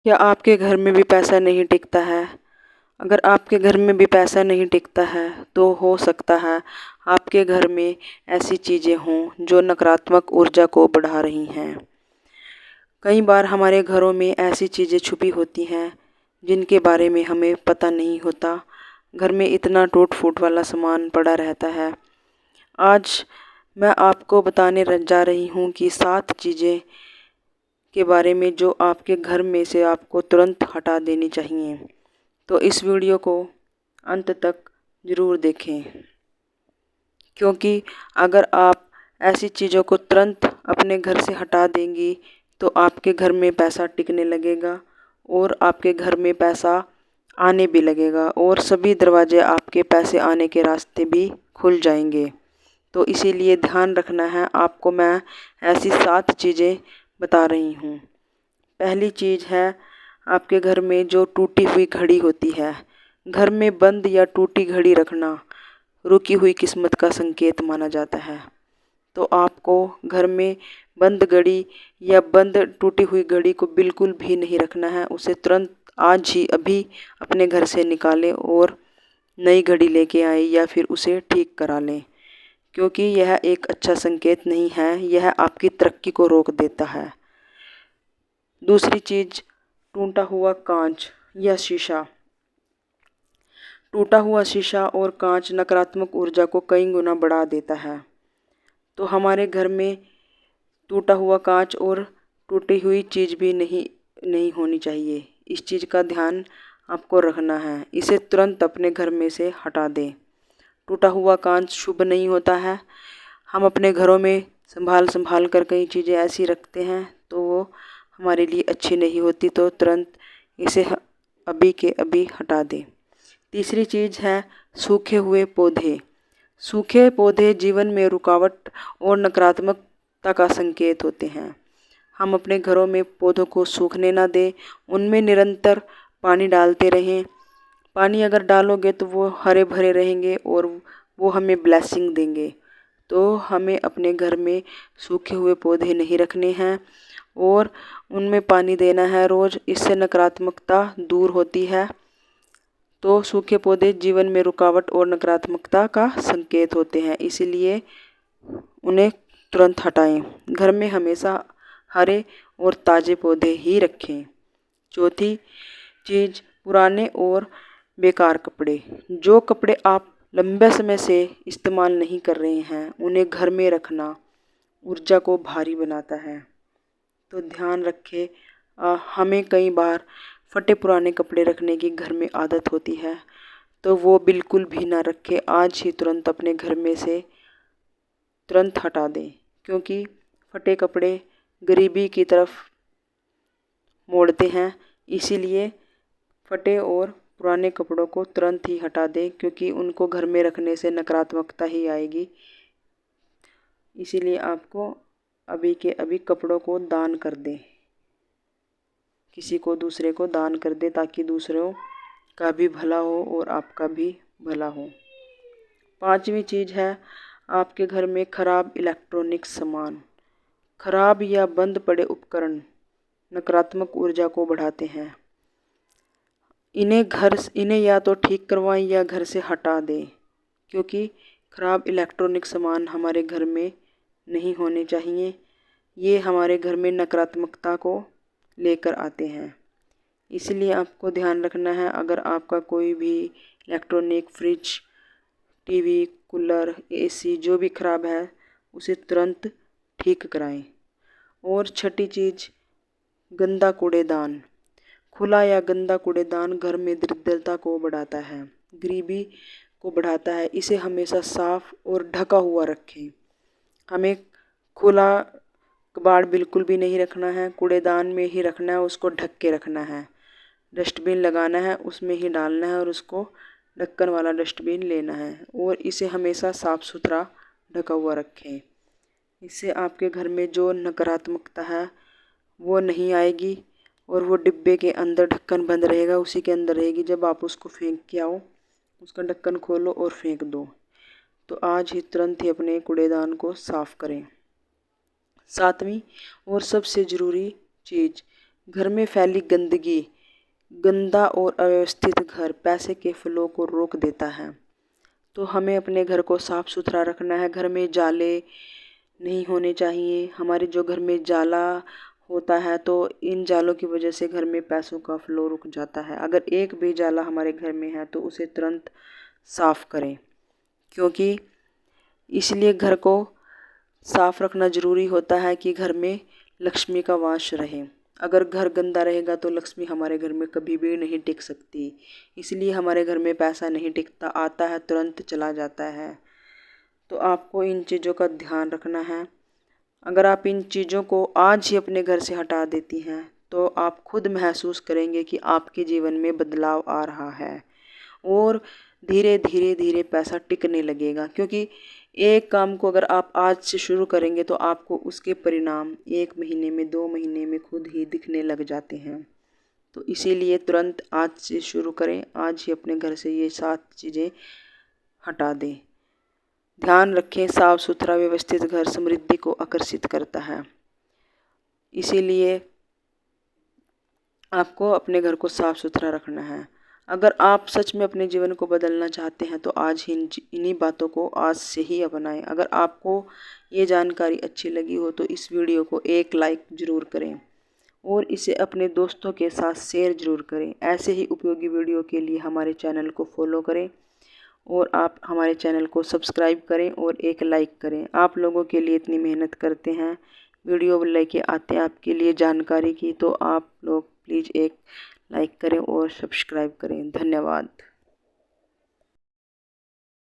क्या आपके घर में भी पैसा नहीं टिकता है? अगर आपके घर में भी पैसा नहीं टिकता है तो हो सकता है आपके घर में ऐसी चीज़ें हों जो नकारात्मक ऊर्जा को बढ़ा रही हैं। कई बार हमारे घरों में ऐसी चीज़ें छुपी होती हैं जिनके बारे में हमें पता नहीं होता। घर में इतना टूट फूट वाला सामान पड़ा रहता है। आज मैं आपको बताने जा रही हूँ कि 7 चीज़ें के बारे में जो आपके घर में से आपको तुरंत हटा देनी चाहिए। तो इस वीडियो को अंत तक ज़रूर देखें, क्योंकि अगर आप ऐसी चीज़ों को तुरंत अपने घर से हटा देंगी तो आपके घर में पैसा टिकने लगेगा और आपके घर में पैसा आने भी लगेगा और सभी दरवाजे आपके पैसे आने के रास्ते भी खुल जाएंगे। तो इसीलिए ध्यान रखना है आपको। मैं ऐसी 7 चीज़ें बता रही हूँ। पहली चीज़ है आपके घर में जो टूटी हुई घड़ी होती है। घर में बंद या टूटी घड़ी रखना रुकी हुई किस्मत का संकेत माना जाता है। तो आपको घर में बंद घड़ी या बंद टूटी हुई घड़ी को बिल्कुल भी नहीं रखना है। उसे तुरंत आज ही अभी अपने घर से निकालें और नई घड़ी लेके आए या फिर उसे ठीक करा लें, क्योंकि यह एक अच्छा संकेत नहीं है। यह आपकी तरक्की को रोक देता है। दूसरी चीज़, टूटा हुआ कांच या शीशा। टूटा हुआ शीशा और कांच नकारात्मक ऊर्जा को कई गुना बढ़ा देता है। तो हमारे घर में टूटा हुआ कांच और टूटी हुई चीज़ भी नहीं होनी चाहिए। इस चीज़ का ध्यान आपको रखना है। इसे तुरंत अपने घर में से हटा दें। टूटा हुआ कांच शुभ नहीं होता है। हम अपने घरों में संभाल कर कई चीज़ें ऐसी रखते हैं तो वो हमारे लिए अच्छी नहीं होती। तो तुरंत इसे अभी के अभी हटा दें। तीसरी चीज़ है सूखे हुए पौधे। सूखे पौधे जीवन में रुकावट और नकारात्मकता का संकेत होते हैं। हम अपने घरों में पौधों को सूखने ना दें, उनमें निरंतर पानी डालते रहें। पानी अगर डालोगे तो वो हरे भरे रहेंगे और वो हमें ब्लेसिंग देंगे। तो हमें अपने घर में सूखे हुए पौधे नहीं रखने हैं और उनमें पानी देना है रोज़। इससे नकारात्मकता दूर होती है। तो सूखे पौधे जीवन में रुकावट और नकारात्मकता का संकेत होते हैं, इसीलिए उन्हें तुरंत हटाएं। घर में हमेशा हरे और ताज़े पौधे ही रखें। चौथी चीज़, पुराने और बेकार कपड़े। जो कपड़े आप लंबे समय से इस्तेमाल नहीं कर रहे हैं उन्हें घर में रखना ऊर्जा को भारी बनाता है। तो ध्यान रखें, हमें कई बार फटे पुराने कपड़े रखने की घर में आदत होती है, तो वो बिल्कुल भी ना रखें। आज ही तुरंत अपने घर में से तुरंत हटा दें, क्योंकि फटे कपड़े गरीबी की तरफ मोड़ते हैं। इसीलिए फटे और पुराने कपड़ों को तुरंत ही हटा दें, क्योंकि उनको घर में रखने से नकारात्मकता ही आएगी। इसीलिए आपको अभी के अभी कपड़ों को दान कर दें, किसी को दूसरे को दान कर दें, ताकि दूसरों का भी भला हो और आपका भी भला हो। पांचवी चीज़ है आपके घर में खराब इलेक्ट्रॉनिक सामान। खराब या बंद पड़े उपकरण नकारात्मक ऊर्जा को बढ़ाते हैं। इन्हें या तो ठीक करवाएं या घर से हटा दें, क्योंकि खराब इलेक्ट्रॉनिक सामान हमारे घर में नहीं होने चाहिए। ये हमारे घर में नकारात्मकता को लेकर आते हैं। इसलिए आपको ध्यान रखना है, अगर आपका कोई भी electronic, fridge, TV, cooler, AC जो भी खराब है उसे तुरंत ठीक कराएं। और छठी चीज़, गंदा कूड़ेदान। खुला या गंदा कूड़ेदान घर में दरिद्रता को बढ़ाता है, गरीबी को बढ़ाता है। इसे हमेशा साफ और ढका हुआ रखें। हमें खुला कबाड़ बिल्कुल भी नहीं रखना है, कूड़ेदान में ही रखना है, उसको ढक के रखना है। डस्टबिन लगाना है, उसमें ही डालना है और उसको ढक्कन वाला डस्टबिन लेना है और इसे हमेशा साफ़ सुथरा ढका हुआ रखें। इससे आपके घर में जो नकारात्मकता है वो नहीं आएगी और वो डिब्बे के अंदर ढक्कन बंद रहेगा, उसी के अंदर रहेगी। जब आप उसको फेंक के आओ, उसका ढक्कन खोलो और फेंक दो। तो आज ही तुरंत ही अपने कूड़ेदान को साफ़ करें। सातवीं और सबसे ज़रूरी चीज़, घर में फैली गंदगी, गंदा और अव्यवस्थित घर पैसे के फ्लो को रोक देता है। तो हमें अपने घर को साफ सुथरा रखना है। घर में जाले नहीं होने चाहिए। हमारे जो घर में जाला होता है तो इन जालों की वजह से घर में पैसों का फ्लो रुक जाता है। अगर एक भी जाला हमारे घर में है तो उसे तुरंत साफ करें, क्योंकि इसलिए घर को साफ रखना ज़रूरी होता है कि घर में लक्ष्मी का वास रहे। अगर घर गंदा रहेगा तो लक्ष्मी हमारे घर में कभी भी नहीं टिक सकती। इसलिए हमारे घर में पैसा नहीं टिकता, आता है तुरंत चला जाता है। तो आपको इन चीज़ों का ध्यान रखना है। अगर आप इन चीज़ों को आज ही अपने घर से हटा देती हैं तो आप खुद महसूस करेंगे कि आपके जीवन में बदलाव आ रहा है और धीरे धीरे धीरे पैसा टिकने लगेगा। क्योंकि एक काम को अगर आप आज से शुरू करेंगे तो आपको उसके परिणाम 1 महीने में, 2 महीने में खुद ही दिखने लग जाते हैं। तो इसीलिए तुरंत आज से शुरू करें, आज ही अपने घर से ये 7 चीज़ें हटा दें। ध्यान रखें, साफ सुथरा व्यवस्थित घर समृद्धि को आकर्षित करता है। इसीलिए आपको अपने घर को साफ सुथरा रखना है। अगर आप सच में अपने जीवन को बदलना चाहते हैं तो आज ही इन्हीं बातों को आज से ही अपनाएं। अगर आपको ये जानकारी अच्छी लगी हो तो इस वीडियो को एक लाइक ज़रूर करें और इसे अपने दोस्तों के साथ शेयर ज़रूर करें। ऐसे ही उपयोगी वीडियो के लिए हमारे चैनल को फॉलो करें और आप हमारे चैनल को सब्सक्राइब करें और एक लाइक करें। आप लोगों के लिए इतनी मेहनत करते हैं, वीडियो लेके आते हैं आपके लिए जानकारी की, तो आप लोग प्लीज़ एक लाइक करें और सब्सक्राइब करें। धन्यवाद।